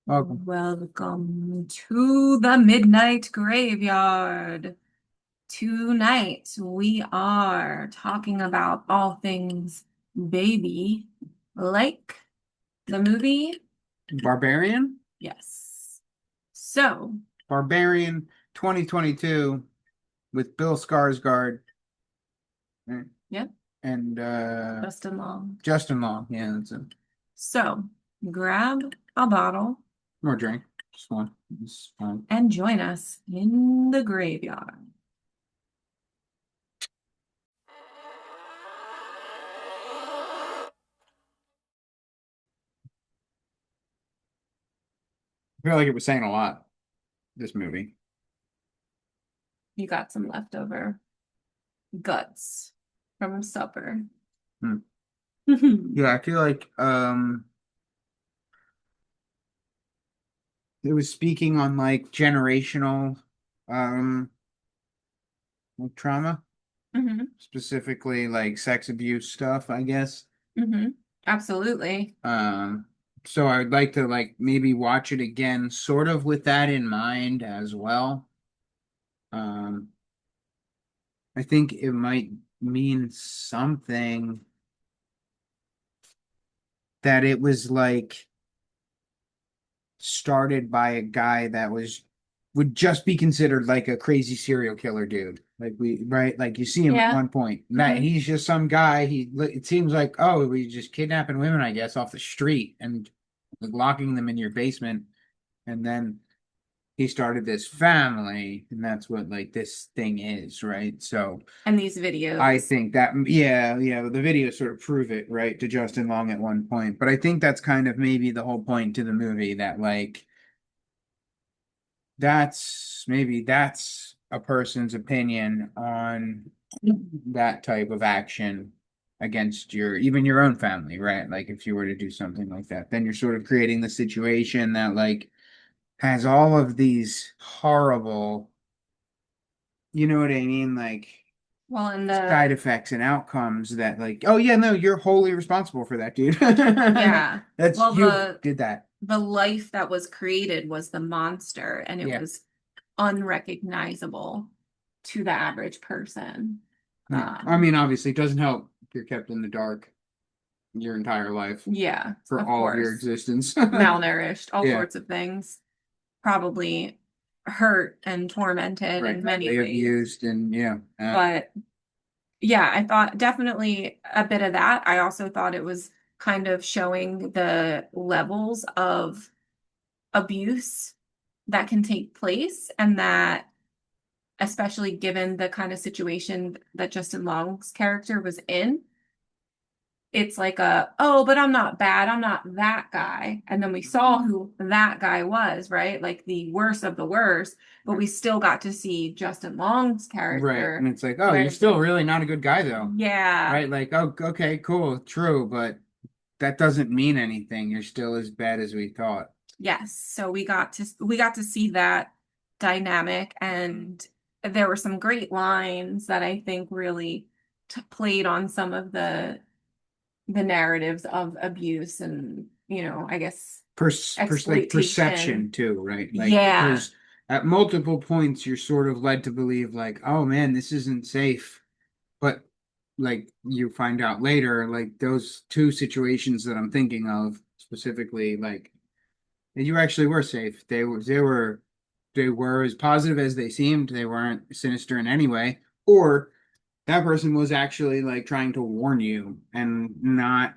Welcome. Welcome to the Midnight Graveyard. Tonight we are talking about all things baby, like the movie. Barbarian? Yes. So, Barbarian 2022 with Bill Skarsgård and yeah, and, Justin Long. Justin Long. Yeah, that's it. So, grab a bottle More drink. Just one. It's fine. and join us in the graveyard. I feel like it was saying a lot, this movie. You got some leftover guts from supper. Hmm. Yeah, I feel like it was speaking on like generational um like trauma, hmm specifically like sex abuse stuff, I guess. hmm Absolutely. Um, so I would like to like maybe watch it again, sort of with that in mind as well. Um, I think it might mean something that it was like started by a guy that would just be considered like a crazy serial killer dude. Like we right, like you see him at Yeah. one point. That hmm he's just some guy. It seems like, oh, we just kidnapping women, I guess, off the street and like, locking them in your basement, and then he started this family, and that's what like this thing is, right? So And these I videos. think that yeah, the videos sort of prove it, right, to Justin Long at one point. But I think that's kind of maybe the whole point to the movie, that like that's a person's opinion on that type of action against even your own family, right? Like if you were to do something like that, then you're sort of creating the situation that like has all of these horrible, you know what I mean? Like Well, in side the effects and outcomes that like, oh yeah, no, you're wholly responsible for that, dude. yeah. That's Well, you the did that. the life that was created was the monster, and it Yeah. was unrecognizable to the average person. Yeah. I Um, mean, obviously, it doesn't help if you're kept in the dark your entire life yeah, for of all of your course. existence. Malnourished, all Yeah, sorts of things. Probably hurt and tormented right. in many They ways. abused and yeah. But yeah, I thought definitely a bit of that. I also thought it was kind of showing the levels of abuse that can take place, and that, especially given the kind of situation that Justin Long's character was in, it's like oh, but I'm not bad. I'm not that guy. And then we saw who that guy was, right? Like the worst of the worst, but we still got to see Justin Long's Right. And character, it's like, oh, where you're it's still like, really not a good guy though. yeah. Right? Like, oh, okay, cool, true, but that doesn't mean anything. You're still as bad as we thought. Yes, so we got to see that dynamic, and there were some great lines that I think really played on some of the narratives of abuse and, I guess Like perception exploitation. too, right? Like Yeah. because at multiple points you're sort of led to believe like, oh man, this isn't safe. But like you find out later, like those two situations that I'm thinking of specifically, like you actually were safe. They were as positive as they seemed. They weren't sinister in any way. Or that person was actually like trying to warn you and not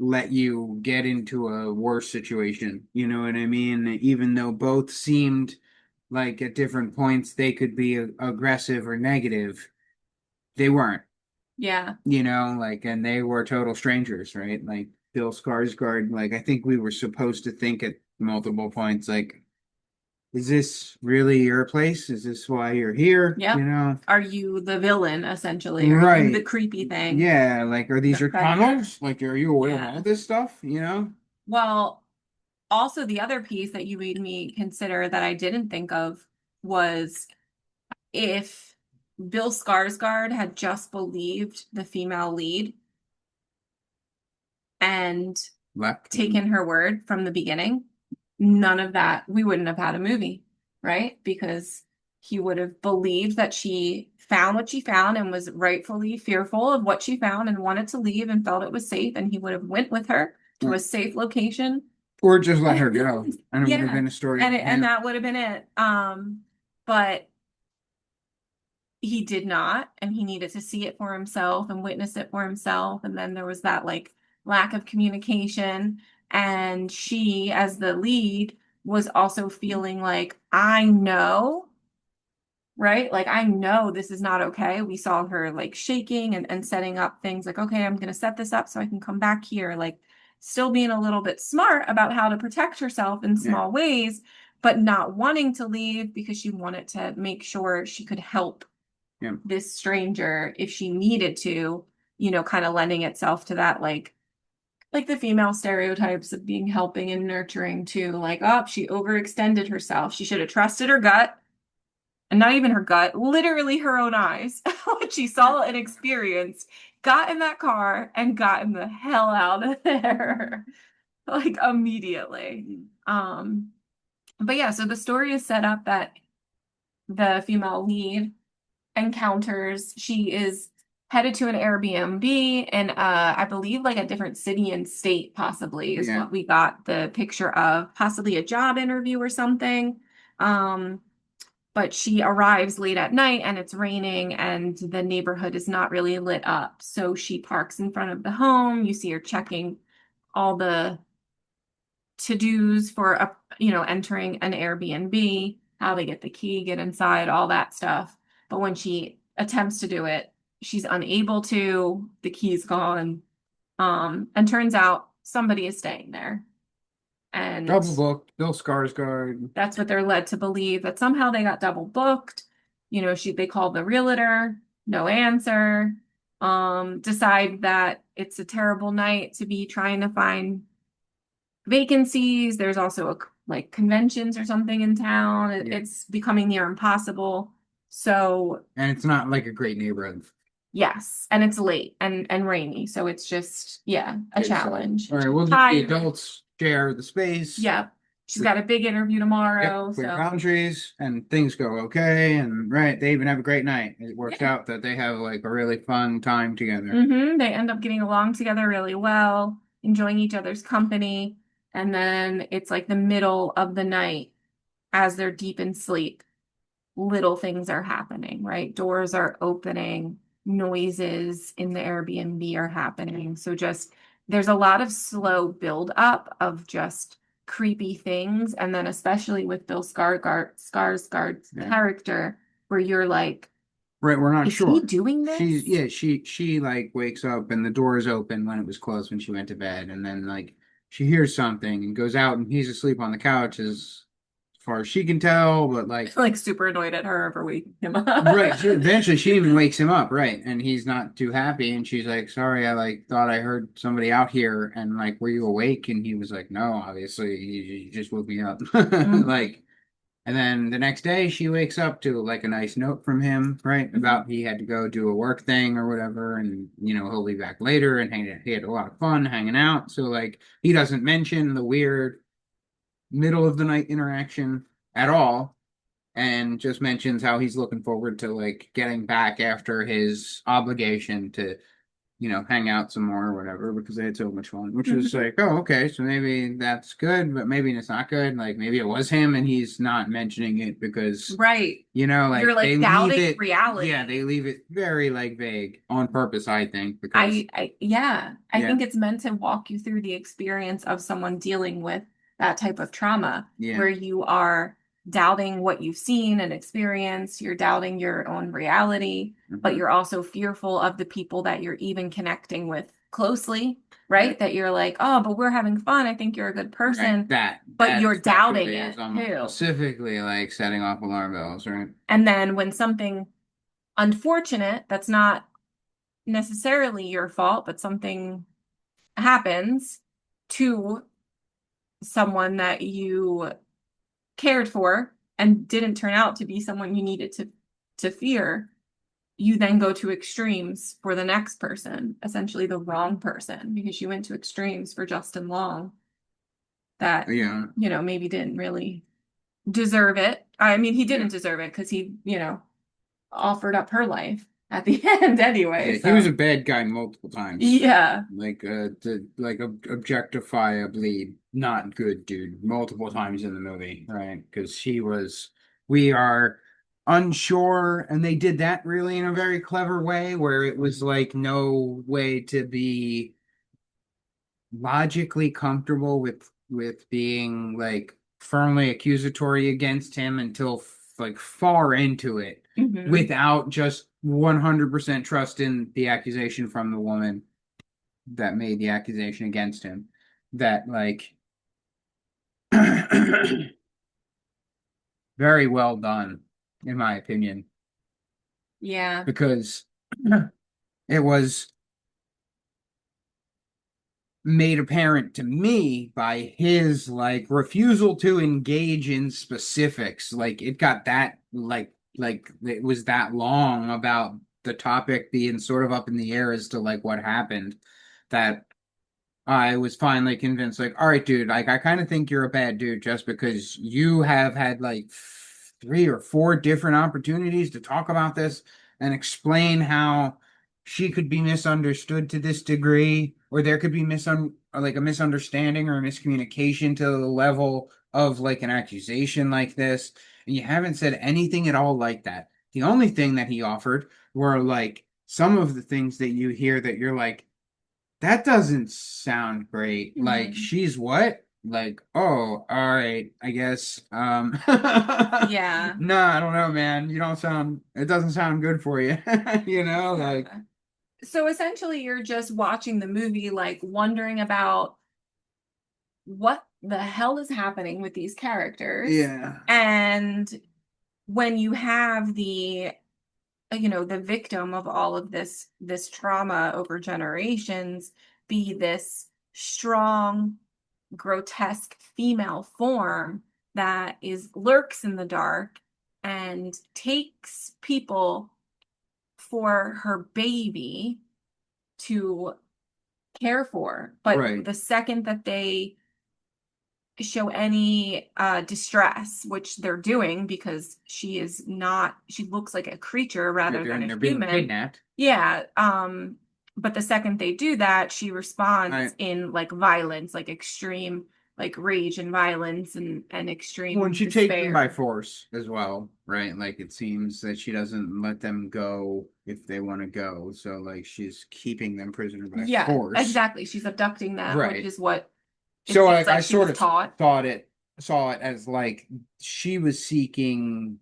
let you get into a worse situation. You know what I mean? Even though both seemed like at different points they could be aggressive or negative, they weren't. Yeah. Like, and they were total strangers, right? Like Bill Skarsgård, like I think we were supposed to think at multiple points, like, is this really your place? Is this why you're here? Yep. Are you the villain, essentially? Are you the Right. creepy thing? Yeah, like, are The these your predator? tunnels? Like, are you aware of all Yeah. this stuff? Well, also the other piece that you made me consider that I didn't think of was, if Bill Skarsgård had just believed the female lead and Left. taken her word from the beginning, none of that, we wouldn't have had a movie, right? Because he would have believed that she found what she found and was rightfully fearful of what she found and wanted to leave and felt it was safe, and he would have went with her to a Right. safe location. Or just let her go, and it would have Yeah. been a story And for and him. that would have been it. But he did not, and he needed to see it for himself and witness it for himself. And then there was that like lack of communication. And she, as the lead, was also feeling like, I know, right? Like, I know this is not okay. We saw her like shaking and setting up things like, okay, I'm going to set this up so I can come back here. Like, still being a little bit smart about how to protect herself in Yeah, small ways, but not wanting to leave because she wanted to make sure she could help yeah. this stranger if she needed to, kind of lending itself to that like the female stereotypes of being helping and nurturing too. Like, oh, she overextended herself. She should have trusted her gut, and not even her gut, literally her own eyes, what she saw and experienced, got in that car and gotten the hell out of there. Like immediately. Um, but yeah, so the story is set up that the female lead encounters. She is headed to an Airbnb in I believe like a different city and state, possibly is Yeah. what we got the picture of, possibly a job interview or something. Um, but she arrives late at night and it's raining and the neighborhood is not really lit up. So she parks in front of the home. You see her checking all the to-dos for entering an Airbnb, how they get the key, get inside, all that stuff. But when she attempts to do it, she's unable to, the key's gone. And turns out somebody is staying there. And Double booked. Bill Skarsgård. that's what they're led to believe, that somehow they got double booked. They called the realtor, no answer. Decide that it's a terrible night to be trying to find vacancies. There's also like conventions or something in town. Yeah. It's becoming near impossible. So And it's not like a great neighborhood. yes, and it's late and rainy, so it's just yeah, a Okay, so challenge. all right, we'll just the Hi, adults share the space. yeah, she's got a big interview Yep, tomorrow, clear so boundaries and things go okay. And right, they even have a great night. It works yeah. out that they have like a really fun time together. They end up getting along together really well, enjoying each other's company, and then it's like the middle of the night as they're deep in sleep. Little things are happening, right? Doors are opening, noises in the Airbnb are happening. So just there's a lot of slow build up of just creepy things. And then especially with Bill Skarsgård's Yeah. character, where you're like, Right, we're not is he sure. doing She's this? yeah, she like wakes up and the door is open when it was closed when she went to bed, and then like she hears something and goes out and he's asleep on the couch as far as she can tell, but like Like super annoyed at her for waking him up. right, eventually she even wakes him up, right? And he's not too happy and she's like, "Sorry, I like thought I heard somebody out here and like were you awake?" And he was like, "No, obviously, you just woke me up." Mhm. Like and then the next day she wakes up to like a nice note from him, right? Mhm. About he had to go do a work thing or whatever, and he'll be back later and he had a lot of fun hanging out. So like he doesn't mention the weird middle of the night interaction at all, and just mentions how he's looking forward to like getting back after his obligation to hang out some more or whatever because they had so much fun, which was Mhm. like, oh, okay, so maybe that's good, but maybe it's not good. Like maybe it was him and he's not mentioning it because, Right. You're like they like leave doubting it, yeah, reality. they leave it very like vague on purpose, I think, because, Yeah, I yeah, think it's meant to walk you through the experience of someone dealing with that type of trauma, yeah, where you are doubting what you've seen and experienced, you're doubting your own reality, but mhm, you're also fearful of the people that you're even connecting with closely, yeah, right? That you're like, oh, but we're having fun. I think you're a good right. person, That but that you're doubting especially is it too. specifically like setting off alarm bells, right? And then when something unfortunate that's not necessarily your fault, but something happens to someone that you cared for and didn't turn out to be someone you needed to fear, you then go to extremes for the next person, essentially the wrong person, because you went to extremes for Justin Long. that, Yeah. maybe didn't really deserve it. I mean, he Yeah. didn't deserve it because he, offered up her life at the end anyway. Yeah, he was So, a bad guy multiple times. yeah. Like objectifyably not good dude multiple times in the movie, right? Because we are unsure, and they did that really in a very clever way where it was like no way to be logically comfortable with being like firmly accusatory against him until like far into it Hmm. without just 100% trust in the accusation from the woman that made the accusation against him, that like very well done in my opinion, Yeah. because it was made apparent to me by his like refusal to engage in specifics. Like it got that like it was that long about the topic being sort of up in the air as to like what happened, that I was finally convinced, like, all right, dude, like I kind of think you're a bad dude just because you have had like three or four different opportunities to talk about this and explain how she could be misunderstood to this degree, or there could be like a misunderstanding or a miscommunication to the level of like an accusation like this. And you haven't said anything at all like that. The only thing that he offered were like some of the things that you hear that you're like, that doesn't sound great. Like, Hmm. she's what? Like, oh, all right, I guess. Yeah. No, I don't know, man. It doesn't sound good for you. Like, Yeah. So essentially, you're just watching the movie, like wondering about what the hell is happening with these characters. yeah, And when you have the victim of all of this trauma over generations be this strong, grotesque female form that is lurks in the dark and takes people for her baby to care for. But right. the second that they show any distress, which they're doing because she looks like a creature Yeah, rather than a they're being human. kidnapped. Yeah. But the second they do that, she responds I in like violence, like extreme like rage and violence and When extreme she takes them by despair. force as well, right? Like it seems that she doesn't let them go if they want to go. So like she's keeping them prisoner by Yeah, force. exactly. She's abducting them, which Right. is what it So seems like like I she sort was of taught. thought it saw it as like she was seeking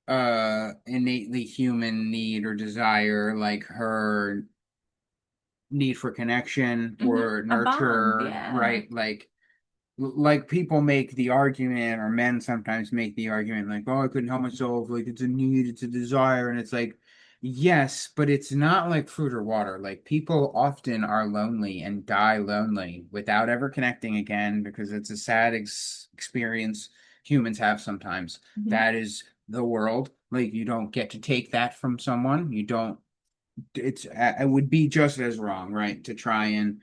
innately human need or desire, like her need for connection or A bond, nurture, yeah. right? Like people make the argument, or men sometimes make the argument, like, oh, I couldn't help myself, like it's a need, it's a desire, and it's like, yes, but it's not like fruit or water. Like people often are lonely and die lonely without ever connecting again because it's a sad experience humans have sometimes. Mhm. That is the world. Like you don't get to take that from someone. You don't. It would be just as wrong, right, to try and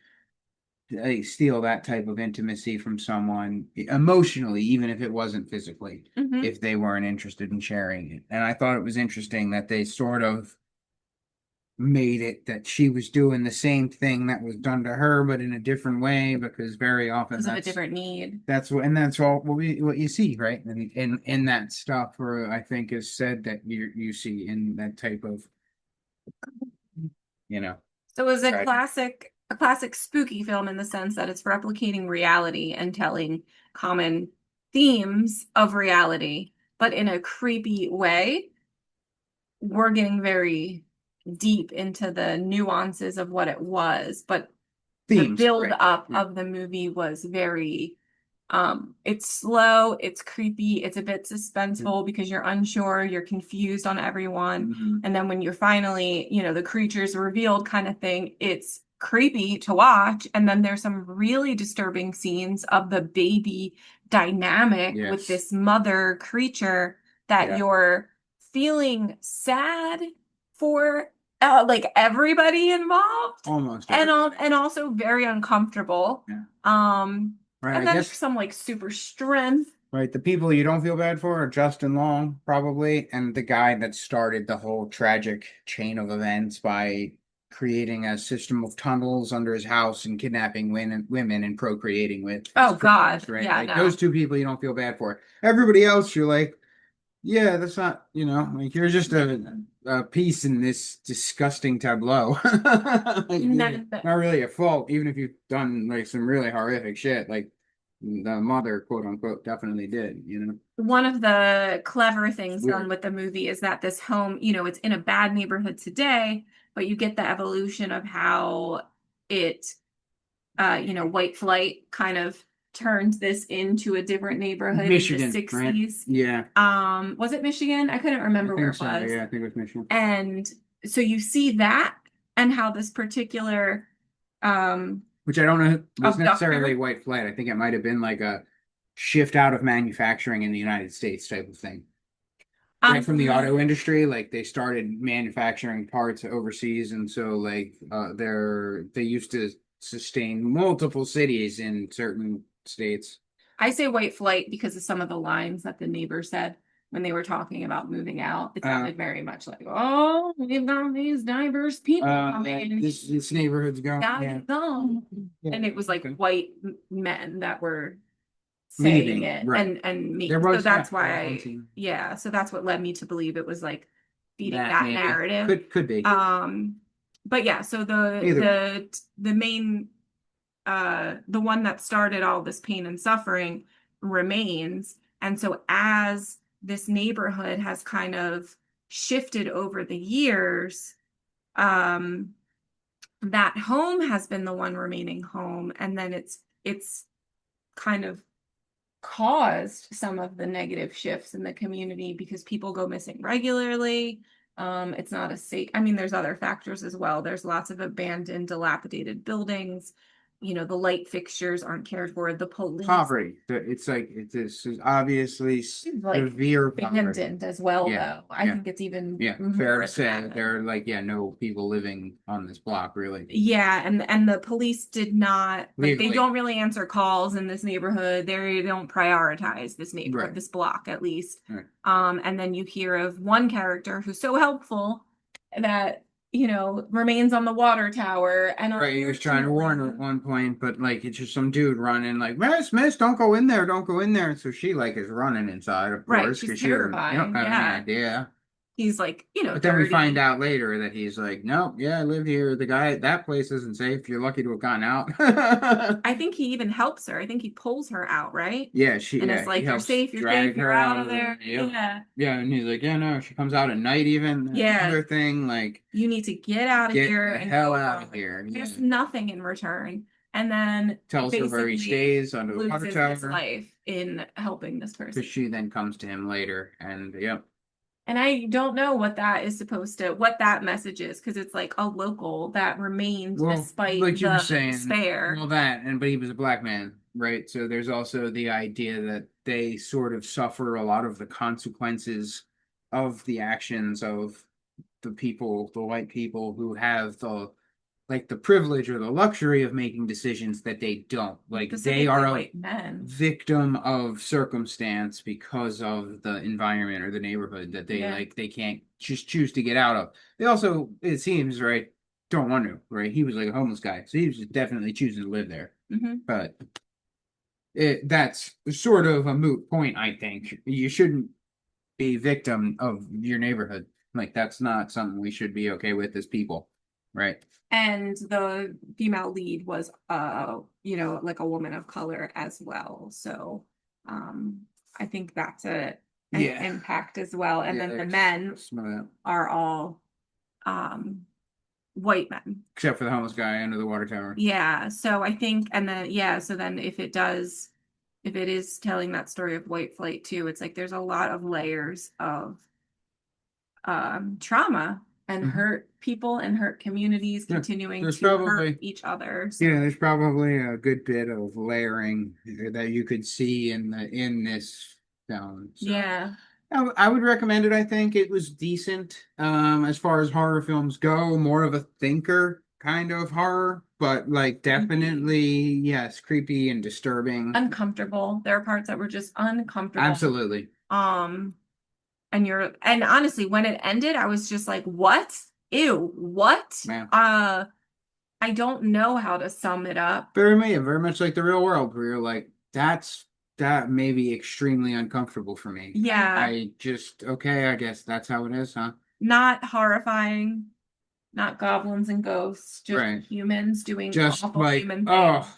steal that type of intimacy from someone emotionally, even if it wasn't physically, Mhm. if they weren't interested in sharing it. And I thought it was interesting that they sort of made it that she was doing the same thing that was done to her, but in a different way, because very often Because of a different need. that's all what you see, right? And in that stuff, or I think is said that you see in that type of you know So it was tragedy. a classic spooky film in the sense that it's replicating reality and telling common themes of reality, but in a creepy way. We're getting very deep into the nuances of what it was, but the Themes, build right? up Yeah. of the movie was very it's slow, it's creepy, it's a bit suspenseful because you're unsure, you're confused on everyone. Mhm. And then when you're finally, the creature's revealed kind of thing, it's creepy to watch. And then there's some really disturbing scenes of the baby dynamic with Yes. this mother creature that Yeah. you're feeling sad for like everybody involved Almost and every. also very uncomfortable. Yeah. Um Right, I And then there's guess. some like super strength. Right, the people you don't feel bad for are Justin Long, probably, and the guy that started the whole tragic chain of events by creating a system of tunnels under his house and kidnapping women and procreating with Oh strangers, God. right? Yeah, Like those no. two people you don't feel bad for. Everybody else, you're like, yeah, that's not, like you're just a piece in this disgusting tableau. Like, And you're then not really at fault, even if you've done like some really horrific shit. Like the mother, quote unquote, definitely did. one of the clever It's things done weird. with the movie is that this home, it's in a bad neighborhood today, but you get the evolution of how it, white flight kind of turned this into a different neighborhood in the Michigan, right? 60s. Yeah, Was it Michigan? I couldn't I remember where think it so. was. Yeah, I think it was Michigan. And so you see that and how this particular um Which I don't know was necessarily abductor. white flight. I think it might have been like a shift out of manufacturing in the United States type of thing. Right from the Um, auto industry, like they started manufacturing parts overseas, and so like they used to sustain multiple cities in certain states. I say white flight because of some of the lines that the neighbor said when they were talking about moving out. It Uh, sounded very much like, "Oh, we've got these diverse people coming. this neighborhood's going, Gotta yeah, get them." yeah, And it was like okay. white men that were saying Leaving, it, right? and There me. So was, yeah, that's there was one why, scene yeah. So that's what led me to believe it was like feeding that that maybe narrative. could be Um, but yeah. So the either way. the main the one that started all this pain and suffering remains. And so as this neighborhood has kind of shifted over the years, um, that home has been the one remaining home. And then it's kind of caused some of the negative shifts in the community because people go missing regularly. It's not a safe, I mean, there's other factors as well. There's lots of abandoned, dilapidated buildings. The light fixtures aren't cared for. The police Poverty. It's like this is obviously is like severe poverty. abandoned as well, Yeah, though. I yeah, think it's even yeah. Fair to more than say that. there are like no people living on this block really Yeah, and the police did not like they legally. don't really answer calls in this neighborhood. They don't prioritize this Right, neighborhood, this block at least. right. And then you hear of one character who's so helpful that, remains on the water tower and Right, he was trying to warn her at unfortunately, one point, but like it's just some dude running like, Miss, don't go in there, don't go in there. So she like is running inside, of right, course, she's because she doesn't, you don't terrified. have any Yeah. idea. He's like, But then we find dirty. out later that he's like, nope, yeah, I live here. The guy, that place isn't safe. You're lucky to have gotten out. I think he even helps her. I think he pulls her out, right? And it's He like, helps you're safe, drag you're her out out of of there. there. Yep. Yeah. Yeah, and he's like, yeah, no, she comes out at night even. Yeah. Another thing, like, You need to get out of get here the and hell go out home. of here. Yeah. There's nothing in return. And then Tells her where he basically stays under the water loses his tower. life in helping this Because person. she then comes to him later, and yep. And I don't know what that message is, because it's like a local that remained Well, despite like you were the saying, despair. well, but he was a black man, right? So there's also the idea that they sort of suffer a lot of the consequences of the actions of the people, the white people who have the privilege or the luxury of making decisions that they don't. Like they Specifically are a white men. victim of circumstance because of the environment or the neighborhood that Yeah. they can't just choose to get out of. They also, it seems, right, don't want to, right? He was like a homeless guy, so he was just definitely choosing to live there. Hmm. But that's sort of a moot point, I think. You shouldn't be victim of your neighborhood. Like that's not something we should be okay with as people, right? And the female lead was like a woman of color as well. So um I think that's an Yeah, impact as well. And yeah. then the men Some of that, are all um white men. except for the homeless guy under the water tower. Yeah. So I think, and then yeah, so then if it is telling that story of white flight too, it's like there's a lot of layers of trauma and Mhm. hurt people and hurt communities Yeah, continuing there's to hurt probably each other. yeah, So there's probably a good bit of layering that you could see in this film. So yeah. I would recommend it. I think it was decent. As far as horror films go, more of a thinker kind of horror, but like Creepy. definitely, yes, creepy and disturbing. Uncomfortable. There are parts that were just uncomfortable. Absolutely. Um, and honestly, when it ended, I was just like, what? Ew, what? Yeah. I don't know how to sum it up. Very much like the real world, where you're like, that may be extremely uncomfortable for me. Yeah, I just, okay, I guess that's how it is, huh? not horrifying, not goblins and ghosts, just Right. humans doing Just awful like, human oh, things.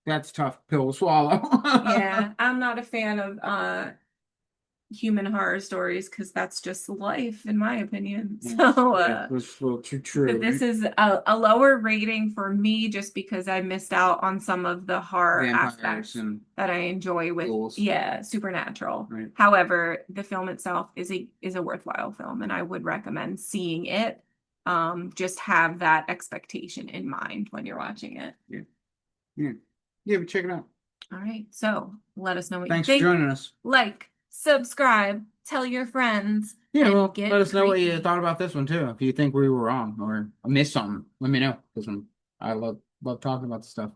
that's tough pill to swallow. Yeah, I'm not a fan of human horror stories because that's just life, in my opinion. So, Yeah, that's a little too but true, this right? is a lower rating for me just because I missed out on some of the horror Vampires aspects and that I enjoy with, ghouls, yeah, supernatural. right? However, the film itself is a worthwhile film, and I would recommend seeing it. Just have that expectation in mind when you're watching it. Yeah, yeah, yeah. But check it out. All right, so let us know what you Thanks for think. joining us. Like, subscribe, tell your friends, Yeah, and well, let get us know what you creepy. thought about this one too. If you think we were wrong or missed something, let me know because I love talking about the stuff.